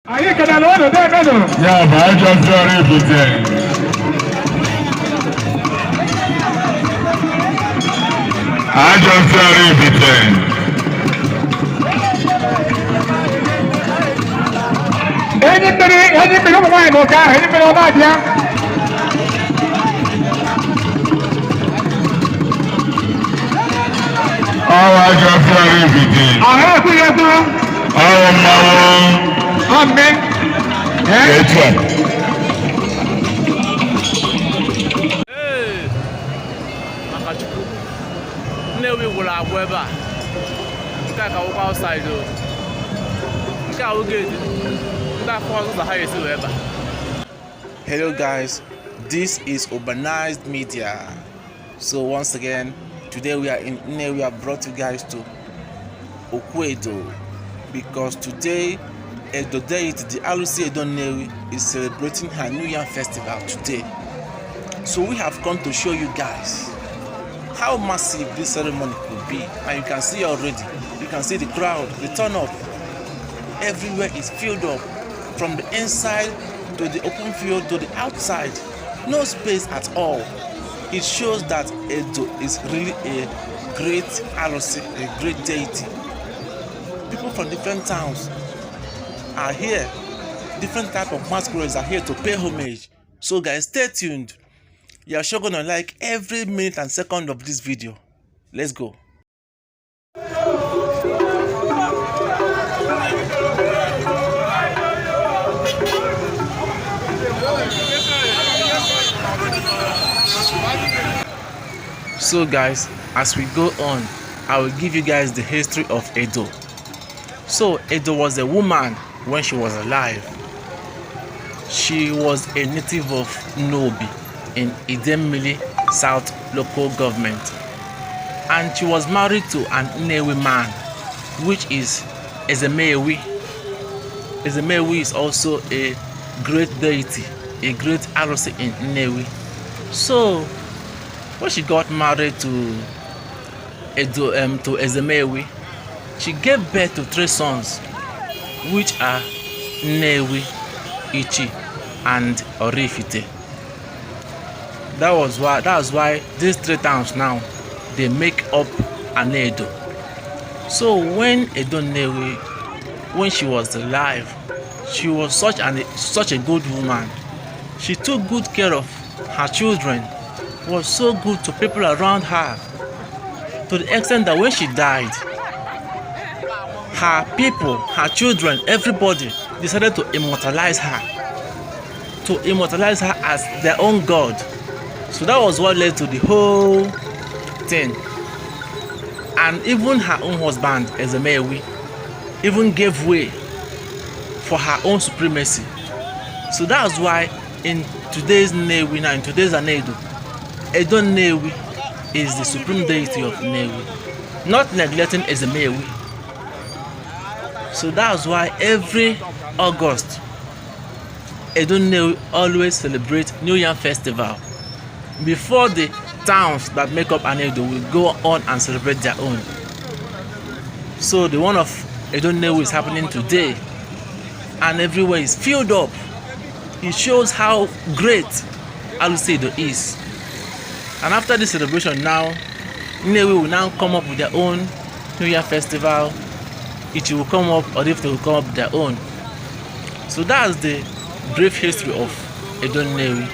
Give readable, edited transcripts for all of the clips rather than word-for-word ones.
Ahí queda lo otro, Yeah, but I just got everything. I just got everything. Any minute, why go car? Any minute, what yeah? Oh, I just got everything. Ah, who you do? Oh, my. Amen. Get one. Hey, Makachukwu. Nnewi gwụrụ agwụ ebe a. Nke a ka wụkwa outside o. Nke a wụ gate. Ndị afọ ọzọ ha esi wee ebe a. Hello guys, this is urbanized media. So once again, today we are in Nnewi. We have brought you guys to Edo because today Edo deity, the Alụsi Edo Nnewi, is celebrating her New Year festival today. So we have come to show you guys how massive this ceremony could be, and you can see already. You can see the crowd, the turn up. Everywhere is filled up, from the inside to the open field to the outside. No space at all. It shows that Edo is really a great Alụsi, a great deity. People from different towns are here. Different type of masquerades are here to pay homage. So guys, stay tuned. You are sure gonna like every minute and second of this video. Let's go. So guys, as we go on, I will give you guys the history of Edo. So Edo was a woman when she was alive. She was a native of Nnewi in Idemili South local government, and she was married to an Nnewi man, which is Nnewi. Nnewi is also a great deity, a great Alụsi in Nnewi. So when she got married to Nnewi, she gave birth to 3 sons, which are Nnewi, Ichi, and Oraifite. That was why these 3 towns now, they make up an Edo. So when Edo Nnewi, when she was alive, she was such a good woman. She took good care of her children, was so good to people around her, to the extent that when she died, her people, her children, everybody decided to immortalize her as their own god. So that was what led to the whole thing. And even her own husband, Nnewi, even gave way for her own supremacy. So that's why in today's Nnewi, now in today's Edo, Edo Nnewi is the supreme deity of Nnewi, not neglecting Nnewi. So that's why every August, Edo Nnewi always celebrate New Year festival before the towns that make up an Edo will go on and celebrate their own. So the one of Edo Nnewi is happening today, and everywhere is filled up. It shows how great Alụsi Edo is. And after this celebration now, Nnewi will now come up with their own New Year festival. It will come up, or if they will come up with their own. So that's the brief history of Edo Nnewi.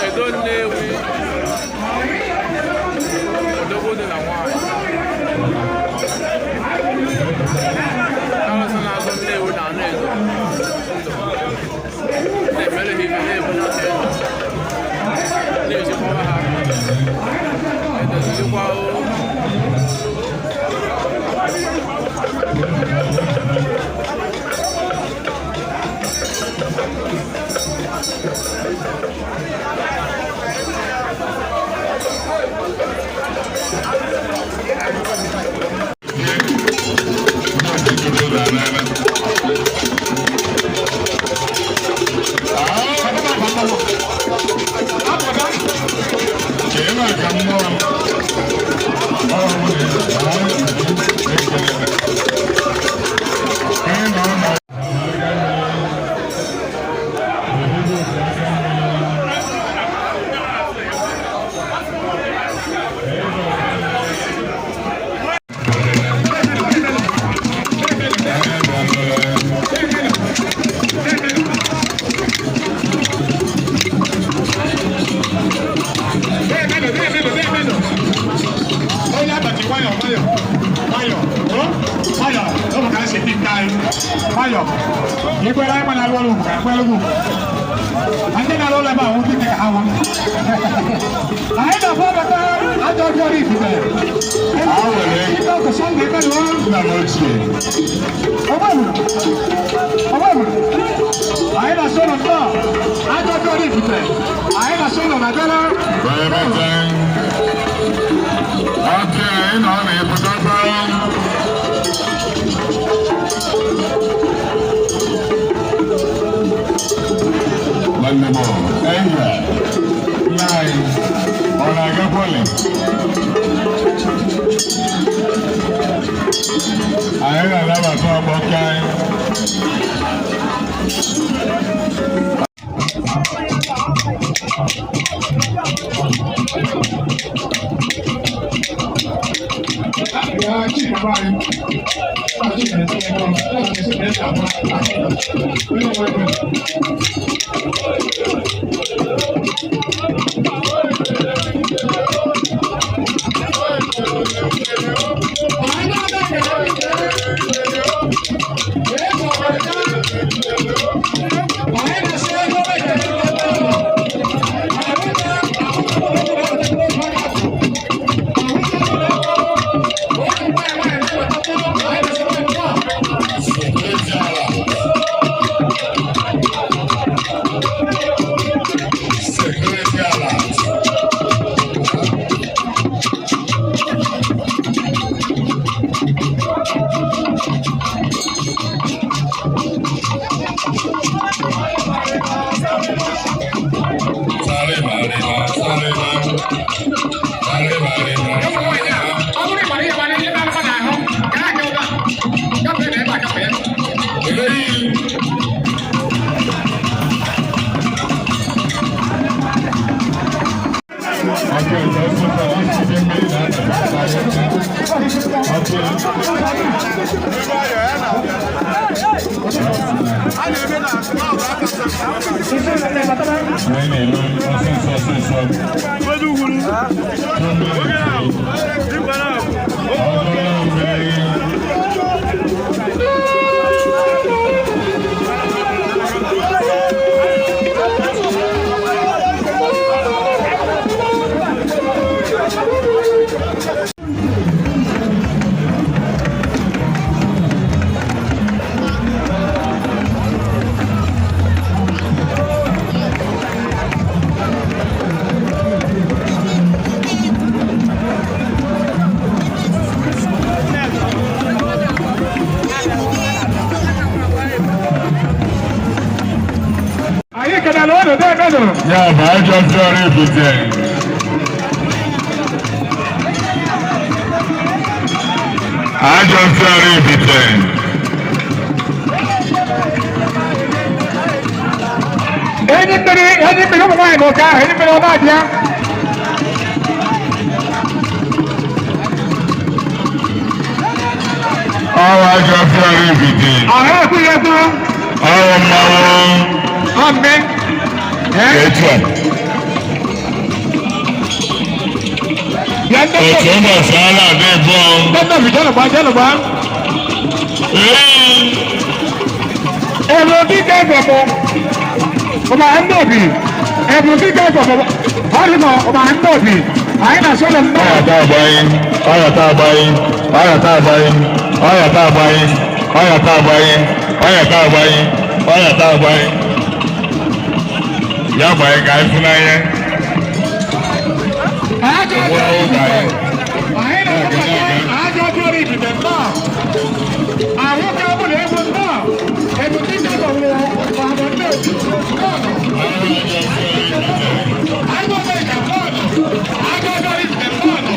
Edo Nnewi odogwu dị na nwanyị Alụsi na-azụ Nnewi na anụ edo na-emere ha ife na-ebu na edo na-ejikwa ha edozikwa Kema kamwa Yeah, but I just got everything. I just got everything. Anybody don't want to go down? Anybody don't want to? Oh, I just got everything. I have to get through. Oh, my I'm big. That's right. Ètò ń bọ̀ sí aláàbẹ̀ bọ́. Tẹ́tẹ́ mi jẹ́lọ̀gbá. Ẹ̀rọ kíkẹ́ ìgbọ̀mọ̀ ọba ẹ̀ńdọ̀bì. Ẹ̀rọ kíkẹ́ ìgbọ̀mọ̀ ọ̀rìnà ọba ẹ̀ńdọ̀bì. Àyìnà sọ́lọ̀ ń bọ̀. Ọ̀yàtà àgbáyé, ọ̀yàtà àgbáyé, ọ̀yàtà àgbáyé, ọ̀yàtà àgbáyé, ọ̀yàtà àgbáyé, ọ̀yàtà àgbáyé, ọ̀yàtà àgbáyé. Yàgbà yẹn kà í fún náà yẹn. Àjọ tó rí ìdìbò náà. Àwọn kábọ̀ lè mú náà. Ẹnu tí ń dàgbà wọ ọ̀pọ̀ náà ti náà. Àjọ tó ìjà fọ́ọ̀nù. Àjọ tó ìjà fọ́ọ̀nù.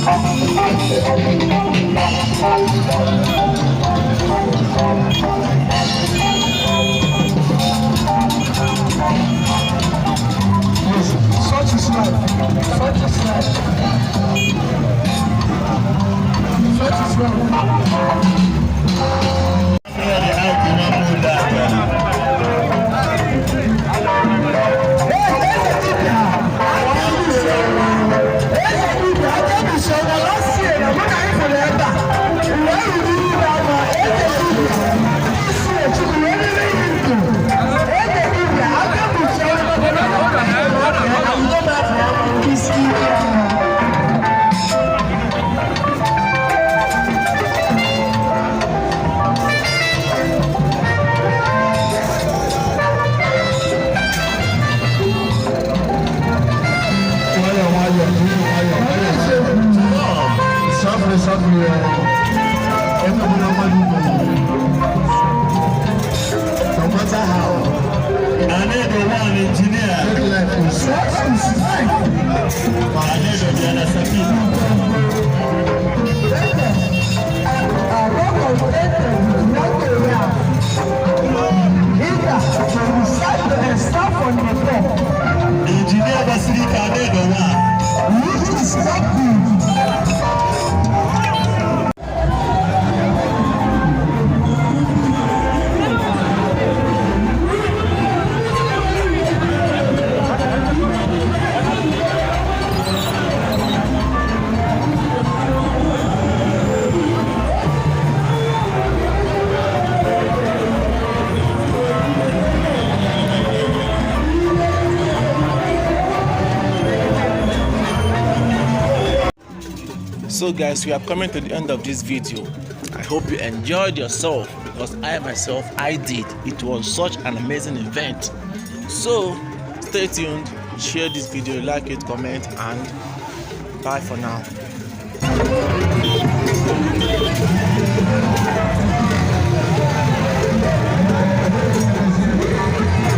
Such is life. Such is life. Such is So guys, we are coming to the end of this video. I hope you enjoyed yourself, because I myself, I did. It was such an amazing event. So stay tuned, share this video, like it, comment, and bye for now.